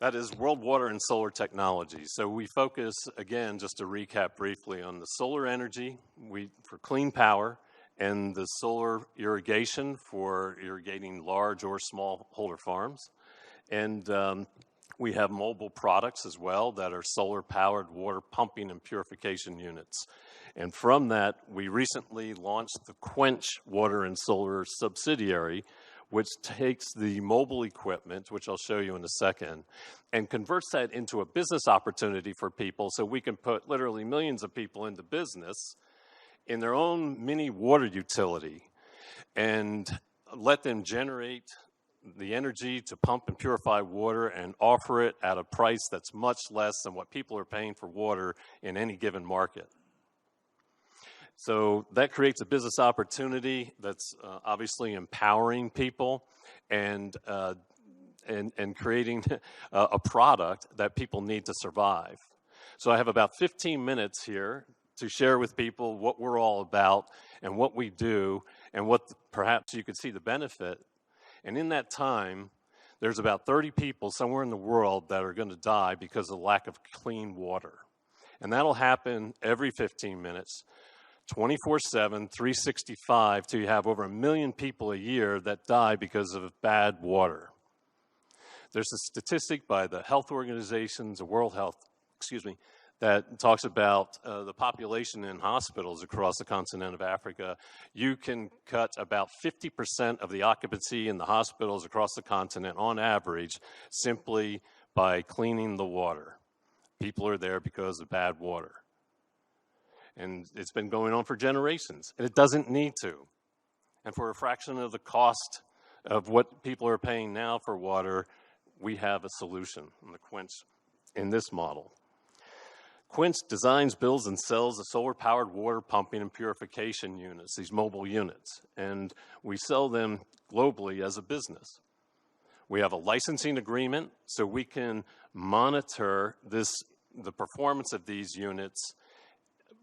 That is WorldWater and solar technology. So we focus, again, just to recap briefly, on the solar energy for clean power and the solar irrigation for irrigating large or smallholder farms. And we have mobile products as well that are solar-powered water pumping and purification units. And from that, we recently launched the Quench water and solar subsidiary, which takes the mobile equipment, which I'll show you in a second, and converts that into a business opportunity for people so we can put literally millions of people into business in their own mini water utility and let them generate the energy to pump and purify water and offer it at a price that's much less than what people are paying for water in any given market. So that creates a business opportunity that's obviously empowering people and creating a product that people need to survive. So I have about 15 minutes here to share with people what we're all about and what we do and what perhaps you could see the benefit. And in that time, there's about 30 people somewhere in the world that are going to die because of the lack of clean water. And that'll happen every 15 minutes. 24/7, 365, till you have over 1 million people a year that die because of bad water. There's a statistic by the health organizations, the World Health, that talks about the population in hospitals across the continent of Africa. You can cut about 50% of the occupancy in the hospitals across the continent on average simply by cleaning the water. People are there because of bad water. And it's been going on for generations, and it doesn't need to. And for a fraction of the cost of what people are paying now for water, we have a solution in the Quench in this model. Quench designs, builds, and sells the solar-powered water pumping and purification units, these mobile units, and we sell them globally as a business. We have a licensing agreement so we can monitor the performance of these units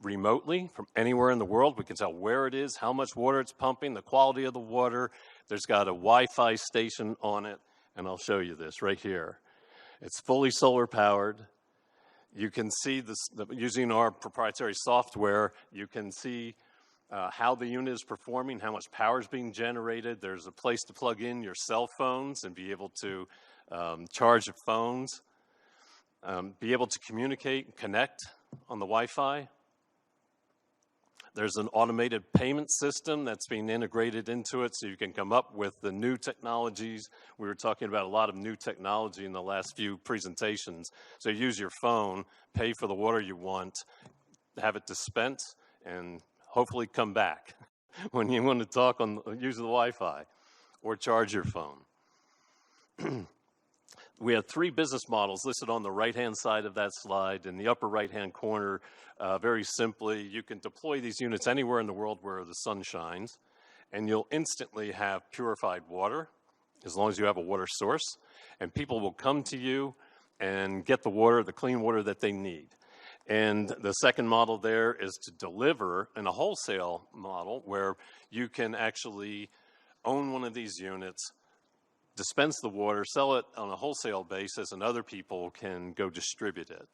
remotely from anywhere in the world. We can tell where it is, how much water it's pumping, the quality of the water. There's got a Wi-Fi station on it, and I'll show you this right here. It's fully solar powered. You can see this using our proprietary software. You can see how the unit is performing, how much power is being generated. There's a place to plug in your cell phones and be able to charge your phones, be able to communicate and connect on the Wi-Fi. There's an automated payment system that's being integrated into it so you can come up with the new technologies. We were talking about a lot of new technology in the last few presentations. So use your phone, pay for the water you want, have it dispense, and hopefully come back when you want to talk use the Wi-Fi or charge your phone. We have 3 business models listed on the right-hand side of that slide. In the upper right-hand corner, very simply, you can deploy these units anywhere in the world where the sun shines, and you'll instantly have purified water as long as you have a water source, and people will come to you and get the water, the clean water that they need. And the second model there is to deliver in a wholesale model where you can actually own one of these units, dispense the water, sell it on a wholesale basis, and other people can go distribute it.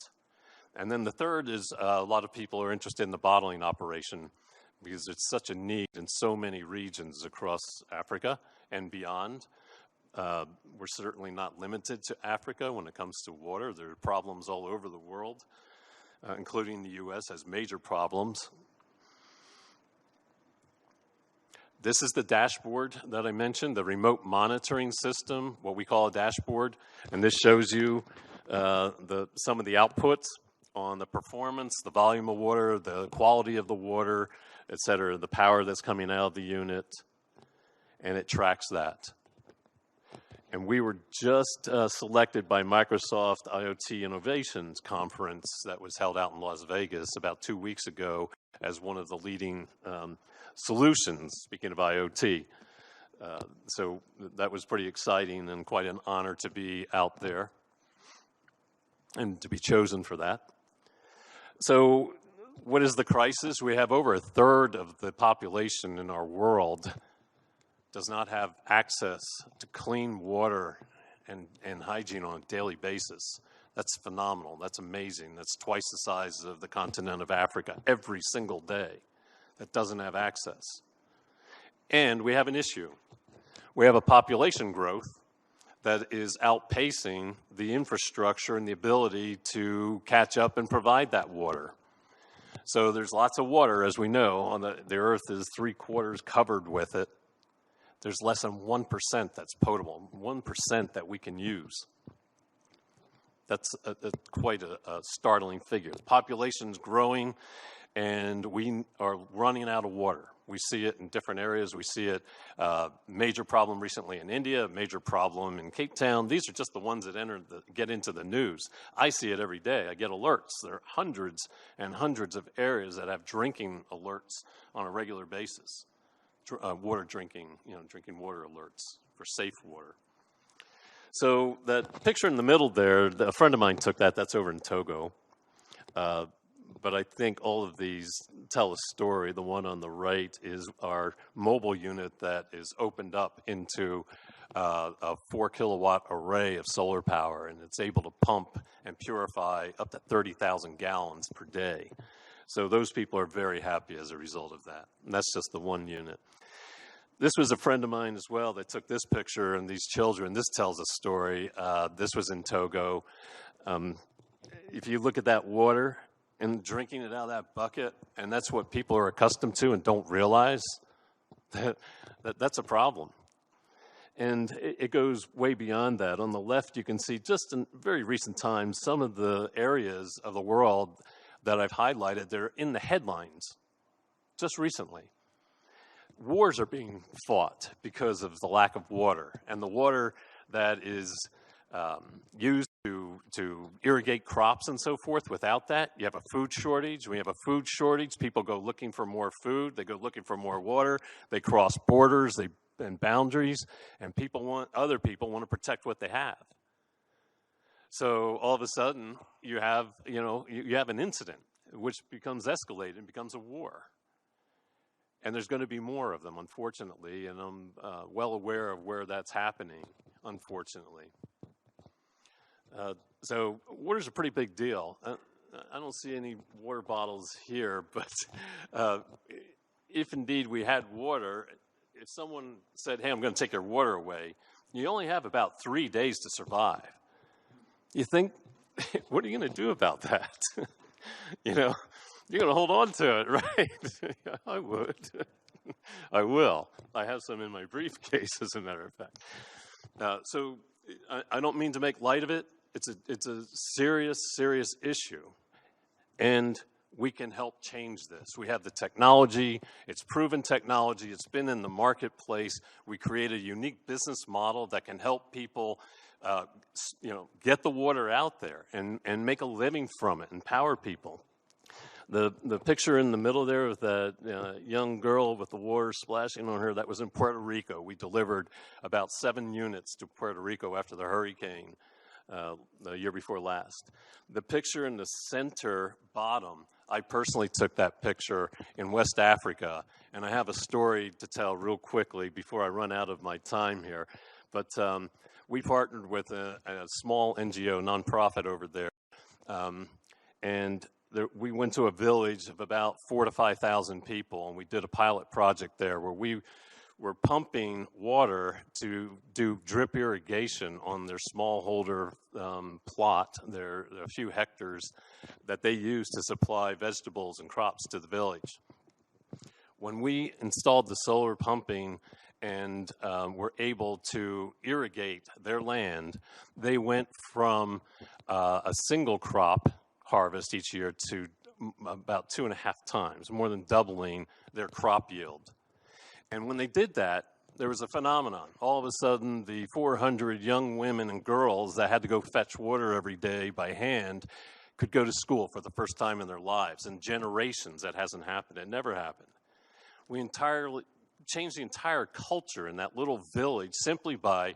And then the third is a lot of people are interested in the bottling operation because it's such a need in so many regions across Africa and beyond. We're certainly not limited to Africa when it comes to water. There are problems all over the world, including the U.S. has major problems. This is the dashboard that I mentioned, the remote monitoring system, what we call a dashboard. And this shows you some of the outputs on the performance, the volume of water, the quality of the water, et cetera, the power that's coming out of the unit, and it tracks that. And we were just selected by Microsoft IoT Innovations Conference that was held out in Las Vegas about 2 weeks ago as one of the leading solutions, speaking of IoT. So that was pretty exciting and quite an honor to be out there and to be chosen for that. So what is the crisis? We have over 1/3 of the population in our world does not have access to clean water and hygiene on a daily basis. That's phenomenal. That's amazing. That's twice the size of the continent of Africa every single day that doesn't have access. And we have an issue. We have a population growth that is outpacing the infrastructure and the ability to catch up and provide that water. So there's lots of water, as we know. On the earth is 3/4 covered with it. There's less than 1% that's potable, 1% that we can use. That's quite a startling figure. The population's growing, and we are running out of water. We see it in different areas. We see it, major problem recently in India, a major problem in Cape Town. These are just the ones that get into the news. I see it every day. I get alerts. There are hundreds and hundreds of areas that have drinking alerts on a regular basis. Water drinking, drinking water alerts for safe water. So that picture in the middle there, a friend of mine took that. That's over in Togo. But I think all of these tell a story. The one on the right is our mobile unit that is opened up into a 4-kilowatt array of solar power, and it's able to pump and purify up to 30,000 gallons per day. So those people are very happy as a result of that. And that's just the one unit. This was a friend of mine as well that took this picture and these children. This tells a story. This was in Togo. If you look at that water and drinking it out of that bucket, and that's what people are accustomed to and don't realize, that's a problem. And it goes way beyond that. On the left, you can see just in very recent times, some of the areas of the world that I've highlighted, they're in the headlines just recently. Wars are being fought because of the lack of water, and the water that is used to irrigate crops and so forth. Without that, you have a food shortage. We have a food shortage. People go looking for more food. They go looking for more water. They cross borders and boundaries, and other people want to protect what they have. So all of a sudden, you have an incident which becomes escalated and becomes a war. And there's going to be more of them, unfortunately, and I'm well aware of where that's happening, unfortunately. So water's a pretty big deal. I don't see any water bottles here, but if indeed we had water, if someone said, hey, I'm going to take your water away, you only have about 3 days to survive. You think, what are you going to do about that? You're going to hold on to it, right? I would. I will. I have some in my briefcase, as a matter of fact. So I don't mean to make light of it. It's a serious, serious issue. And we can help change this. We have the technology. It's proven technology. It's been in the marketplace. We create a unique business model that can help people get the water out there and make a living from it, empower people. The picture in the middle there with that young girl with the water splashing on her, that was in Puerto Rico. We delivered about 7 units to Puerto Rico after the hurricane the year before last. The picture in the center bottom, I personally took that picture in West Africa, and I have a story to tell real quickly before I run out of my time here. But we partnered with a small NGO, nonprofit over there, and we went to a village of about 4,000 to 5,000 people, and we did a pilot project there where we were pumping water to do drip irrigation on their smallholder plot. There are a few hectares that they use to supply vegetables and crops to the village. When we installed the solar pumping and were able to irrigate their land, they went from a single crop harvest each year to about 2.5 times, more than doubling their crop yield. And when they did that, there was a phenomenon. All of a sudden, the 400 young women and girls that had to go fetch water every day by hand could go to school for the first time in their lives. In generations, that hasn't happened. It never happened. We entirely changed the entire culture in that little village simply by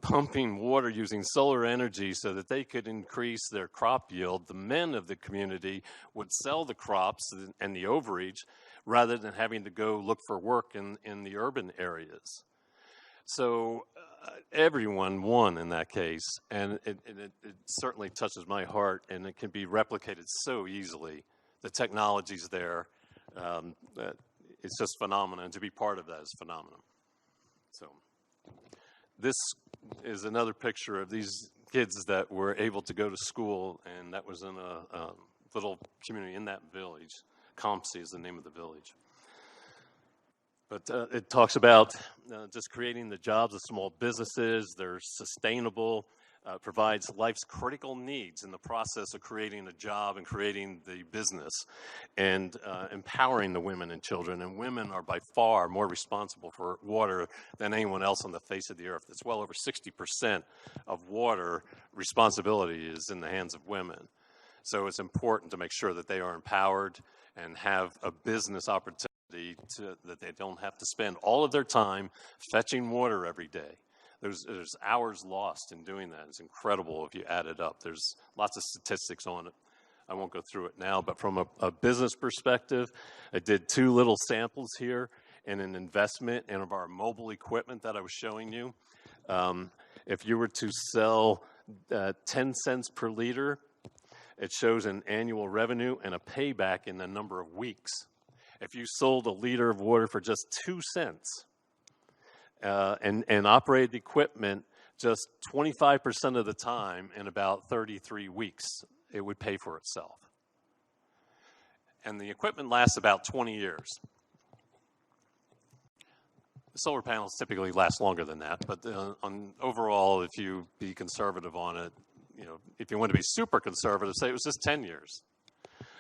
pumping water using solar energy so that they could increase their crop yield. The men of the community would sell the crops and the overage rather than having to go look for work in the urban areas. So everyone won in that case, and it certainly touches my heart, and it can be replicated so easily. The technology's there. It's just phenomenal, and to be part of that is phenomenal. So this is another picture of these kids that were able to go to school, and that was in a little community in that village. Compsey is the name of the village. But it talks about just creating the jobs of small businesses. They're sustainable, provides life's critical needs in the process of creating a job and creating the business, and empowering the women and children. And women are by far more responsible for water than anyone else on the face of the earth. It's well over 60% of water responsibility is in the hands of women. So it's important to make sure that they are empowered and have a business opportunity that they don't have to spend all of their time fetching water every day. There's hours lost in doing that. It's incredible if you add it up. There's lots of statistics on it. I won't go through it now, but from a business perspective, I did 2 little samples here and an investment in our mobile equipment that I was showing you. If you were to sell 10 cents per liter, it shows an annual revenue and a payback in a number of weeks. If you sold a liter of water for just 2 cents and operated the equipment just 25% of the time in about 33 weeks, it would pay for itself. And the equipment lasts about 20 years. The solar panels typically last longer than that, but overall, if you be conservative on it, if you want to be super conservative, say it was just 10 years.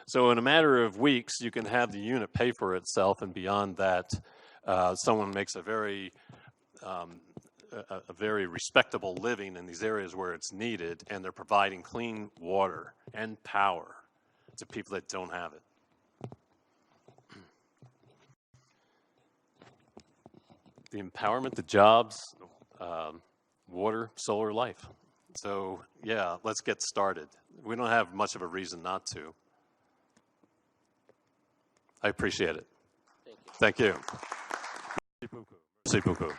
So in a matter of weeks, you can have the unit pay for itself, and beyond that, someone makes a very respectable living in these areas where it's needed, and they're providing clean water and power to people that don't have it. The empowerment, the jobs, water, solar, life. So yeah, let's get started. We don't have much of a reason not to. I appreciate it. Thank you. Merci beaucoup.